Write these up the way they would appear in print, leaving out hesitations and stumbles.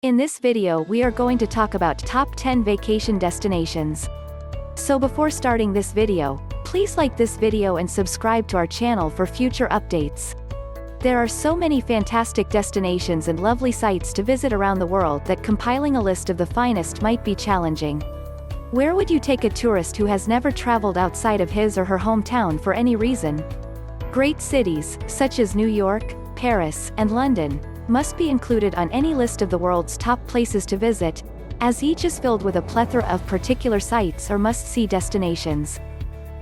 In this video we are going to talk about top 10 vacation destinations. So before starting this video, please like this video and subscribe to our channel for future updates. There are so many fantastic destinations and lovely sites to visit around the world that compiling a list of the finest might be challenging. Where would you take a tourist who has never traveled outside of his or her hometown for any reason? Great cities, such as New York, Paris, and London, must be included on any list of the world's top places to visit, as each is filled with a plethora of particular sites or must-see destinations.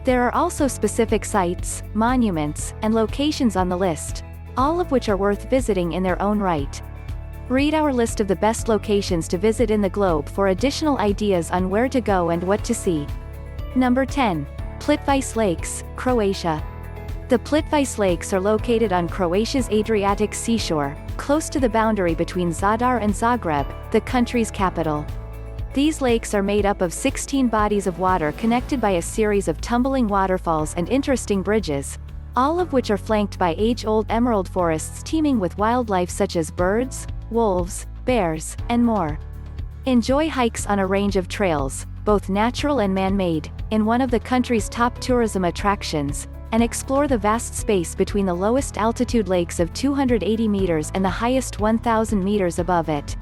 There are also specific sites, monuments, and locations on the list, all of which are worth visiting in their own right. Read our list of the best locations to visit in the globe for additional ideas on where to go and what to see. Number 10. Plitvice Lakes, Croatia. The Plitvice Lakes are located on Croatia's Adriatic seashore, close to the boundary between Zadar and Zagreb, the country's capital. These lakes are made up of 16 bodies of water connected by a series of tumbling waterfalls and interesting bridges, all of which are flanked by age-old emerald forests teeming with wildlife such as birds, wolves, bears, and more. Enjoy hikes on a range of trails, both natural and man-made, in one of the country's top tourism attractions, and explore the vast space between the lowest altitude lakes of 280 meters and the highest 1,000 meters above it.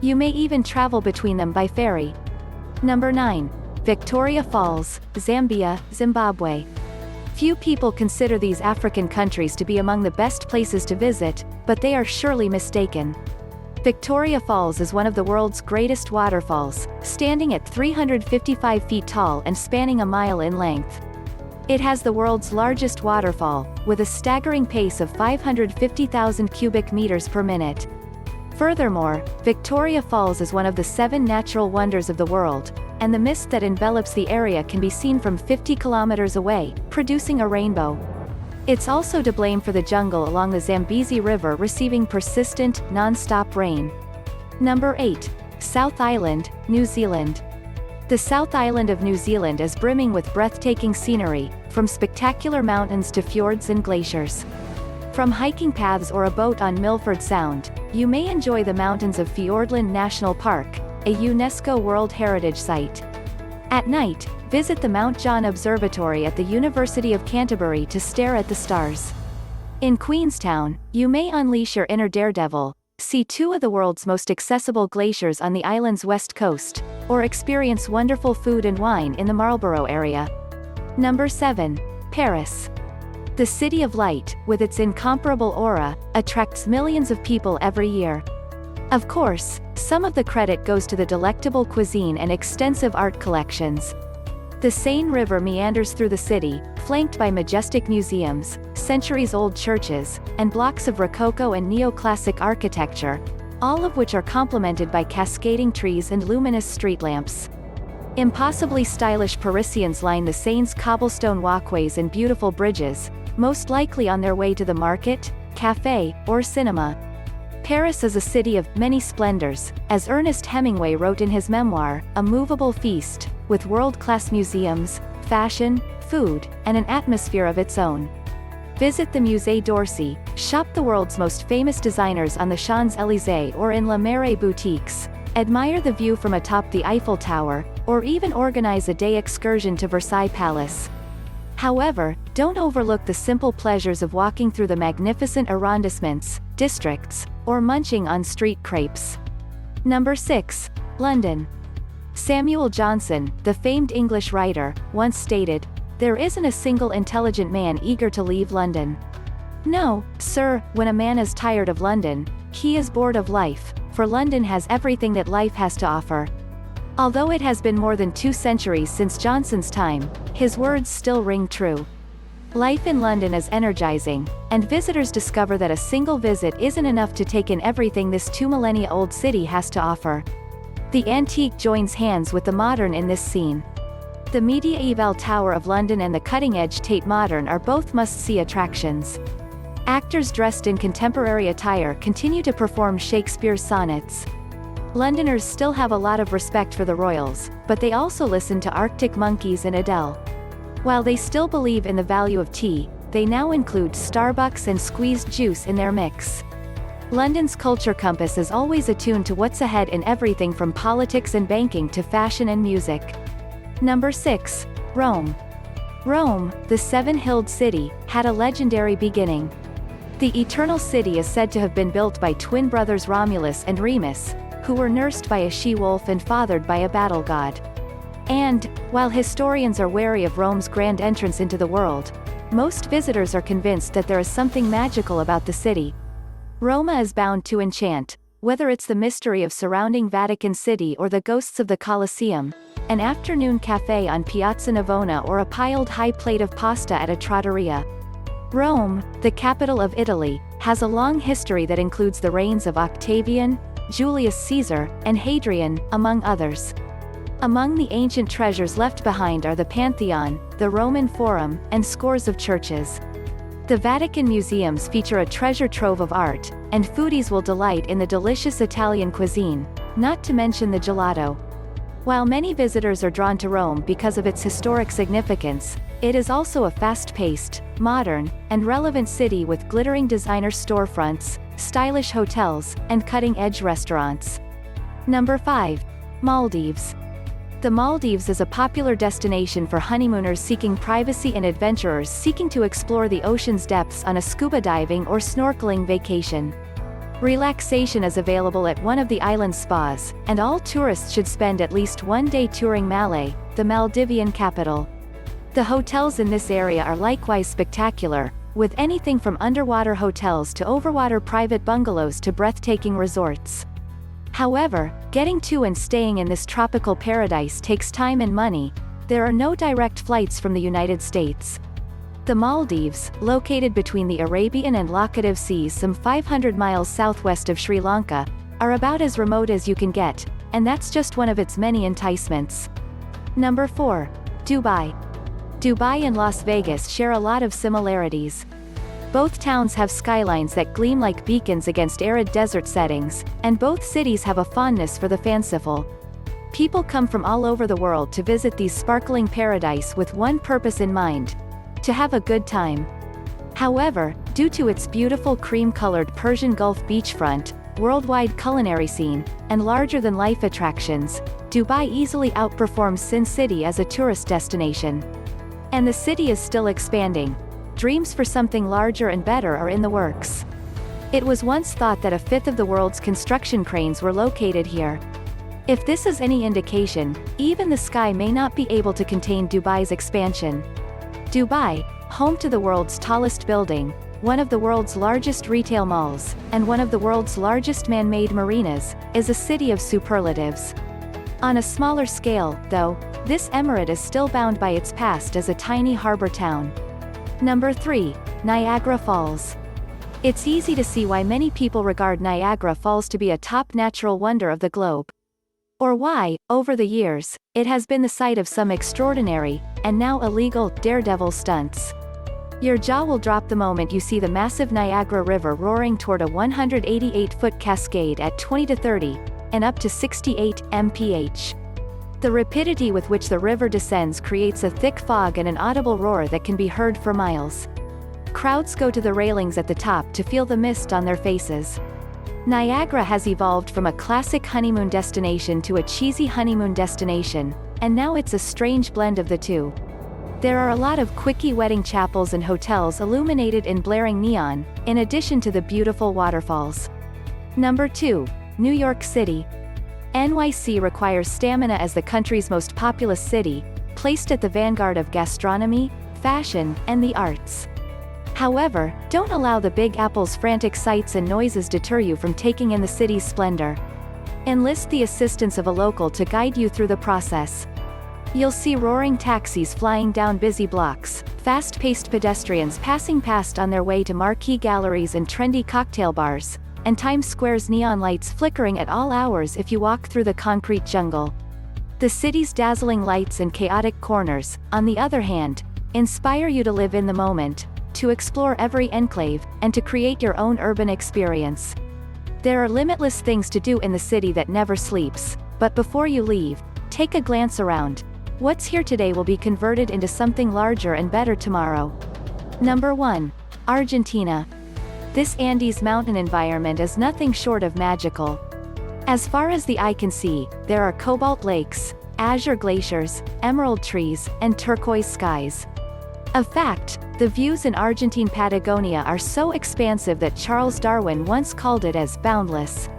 You may even travel between them by ferry. Number 9. Victoria Falls, Zambia, Zimbabwe. Few people consider these African countries to be among the best places to visit, but they are surely mistaken. Victoria Falls is one of the world's greatest waterfalls, standing at 355 feet tall and spanning a mile in length. It has the world's largest waterfall, with a staggering pace of 550,000 cubic meters per minute. Furthermore, Victoria Falls is one of the 7 natural wonders of the world, and the mist that envelops the area can be seen from 50 kilometers away, producing a rainbow. It's also to blame for the jungle along the Zambezi River receiving persistent, non-stop rain. Number 8. South Island, New Zealand. The South Island of New Zealand is brimming with breathtaking scenery, from spectacular mountains to fjords and glaciers. From hiking paths or a boat on Milford Sound, you may enjoy the mountains of Fiordland National Park, a UNESCO World Heritage Site. At night, visit the Mount John Observatory at the University of Canterbury to stare at the stars. In Queenstown, you may unleash your inner daredevil, see 2 of the world's most accessible glaciers on the island's west coast, or experience wonderful food and wine in the Marlborough area. Number 7. Paris. The City of Light, with its incomparable aura, attracts millions of people every year. Of course, some of the credit goes to the delectable cuisine and extensive art collections. The Seine River meanders through the city, flanked by majestic museums, centuries-old churches, and blocks of Rococo and neoclassic architecture, all of which are complemented by cascading trees and luminous street lamps. Impossibly stylish Parisians line the Seine's cobblestone walkways and beautiful bridges, most likely on their way to the market, cafe, or cinema. Paris is a city of many splendors, as Ernest Hemingway wrote in his memoir, A Movable Feast, with world-class museums, fashion, food, and an atmosphere of its own. Visit the Musée d'Orsay, shop the world's most famous designers on the Champs-Élysées or in La Mare boutiques, admire the view from atop the Eiffel Tower, or even organize a day excursion to Versailles Palace. However, don't overlook the simple pleasures of walking through the magnificent arrondissements, districts, or munching on street crepes. Number 6. London. Samuel Johnson, the famed English writer, once stated, "There isn't a single intelligent man eager to leave London. No, sir, when a man is tired of London, he is bored of life, for London has everything that life has to offer." Although it has been more than 2 centuries since Johnson's time, his words still ring true. Life in London is energizing, and visitors discover that a single visit isn't enough to take in everything this 2 millennia-old city has to offer. The antique joins hands with the modern in this scene. The Mediaeval Tower of London and the cutting-edge Tate Modern are both must-see attractions. Actors dressed in contemporary attire continue to perform Shakespeare's sonnets. Londoners still have a lot of respect for the royals, but they also listen to Arctic Monkeys and Adele. While they still believe in the value of tea, they now include Starbucks and squeezed juice in their mix. London's culture compass is always attuned to what's ahead in everything from politics and banking to fashion and music. Number 6. Rome. Rome, the seven-hilled city, had a legendary beginning. The Eternal City is said to have been built by twin brothers Romulus and Remus, who were nursed by a she-wolf and fathered by a battle god. And, while historians are wary of Rome's grand entrance into the world, most visitors are convinced that there is something magical about the city. Roma is bound to enchant, whether it's the mystery of surrounding Vatican City or the ghosts of the Colosseum, an afternoon cafe on Piazza Navona or a piled high plate of pasta at a trattoria. Rome, the capital of Italy, has a long history that includes the reigns of Octavian, Julius Caesar, and Hadrian, among others. Among the ancient treasures left behind are the Pantheon, the Roman Forum, and scores of churches. The Vatican museums feature a treasure trove of art, and foodies will delight in the delicious Italian cuisine, not to mention the gelato. While many visitors are drawn to Rome because of its historic significance, it is also a fast-paced, modern, and relevant city with glittering designer storefronts, stylish hotels, and cutting-edge restaurants. Number 5. Maldives. The Maldives is a popular destination for honeymooners seeking privacy and adventurers seeking to explore the ocean's depths on a scuba diving or snorkeling vacation. Relaxation is available at one of the island's spas, and all tourists should spend at least one day touring Malé, the Maldivian capital. The hotels in this area are likewise spectacular, with anything from underwater hotels to overwater private bungalows to breathtaking resorts. However, getting to and staying in this tropical paradise takes time and money. There are no direct flights from the United States. The Maldives, located between the Arabian and Laccadive Seas some 500 miles southwest of Sri Lanka, are about as remote as you can get, and that's just one of its many enticements. Number 4. Dubai. Dubai and Las Vegas share a lot of similarities. Both towns have skylines that gleam like beacons against arid desert settings, and both cities have a fondness for the fanciful. People come from all over the world to visit these sparkling paradise with one purpose in mind: to have a good time. However, due to its beautiful cream-colored Persian Gulf beachfront, worldwide culinary scene, and larger-than-life attractions, Dubai easily outperforms Sin City as a tourist destination. And the city is still expanding. Dreams for something larger and better are in the works. It was once thought that a fifth of the world's construction cranes were located here. If this is any indication, even the sky may not be able to contain Dubai's expansion. Dubai, home to the world's tallest building, one of the world's largest retail malls, and one of the world's largest man-made marinas, is a city of superlatives. On a smaller scale, though, this emirate is still bound by its past as a tiny harbor town. Number 3. Niagara Falls. It's easy to see why many people regard Niagara Falls to be a top natural wonder of the globe. Or why, over the years, it has been the site of some extraordinary, and now illegal, daredevil stunts. Your jaw will drop the moment you see the massive Niagara River roaring toward a 188-foot cascade at 20 to 30, and up to 68 mph. The rapidity with which the river descends creates a thick fog and an audible roar that can be heard for miles. Crowds go to the railings at the top to feel the mist on their faces. Niagara has evolved from a classic honeymoon destination to a cheesy honeymoon destination, and now it's a strange blend of the two. There are a lot of quickie wedding chapels and hotels illuminated in blaring neon, in addition to the beautiful waterfalls. Number 2. New York City. NYC requires stamina as the country's most populous city, placed at the vanguard of gastronomy, fashion, and the arts. However, don't allow the Big Apple's frantic sights and noises deter you from taking in the city's splendor. Enlist the assistance of a local to guide you through the process. You'll see roaring taxis flying down busy blocks, fast-paced pedestrians passing past on their way to marquee galleries and trendy cocktail bars, and Times Square's neon lights flickering at all hours if you walk through the concrete jungle. The city's dazzling lights and chaotic corners, on the other hand, inspire you to live in the moment, to explore every enclave, and to create your own urban experience. There are limitless things to do in the city that never sleeps, but before you leave, take a glance around. What's here today will be converted into something larger and better tomorrow. Number 1. Argentina. This Andes mountain environment is nothing short of magical. As far as the eye can see, there are cobalt lakes, azure glaciers, emerald trees, and turquoise skies. A fact, the views in Argentine Patagonia are so expansive that Charles Darwin once called it as boundless.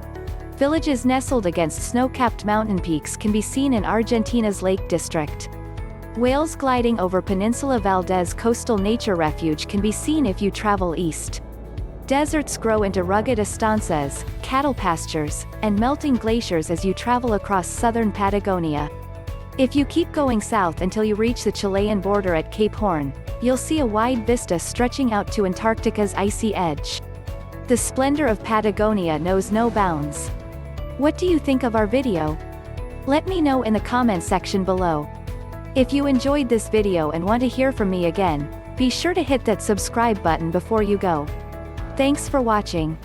Villages nestled against snow-capped mountain peaks can be seen in Argentina's Lake District. Whales gliding over Peninsula Valdez Coastal Nature Refuge can be seen if you travel east. Deserts grow into rugged estancias, cattle pastures, and melting glaciers as you travel across southern Patagonia. If you keep going south until you reach the Chilean border at Cape Horn, you'll see a wide vista stretching out to Antarctica's icy edge. The splendor of Patagonia knows no bounds. What do you think of our video? Let me know in the comment section below. If you enjoyed this video and want to hear from me again, be sure to hit that subscribe button before you go. Thanks for watching.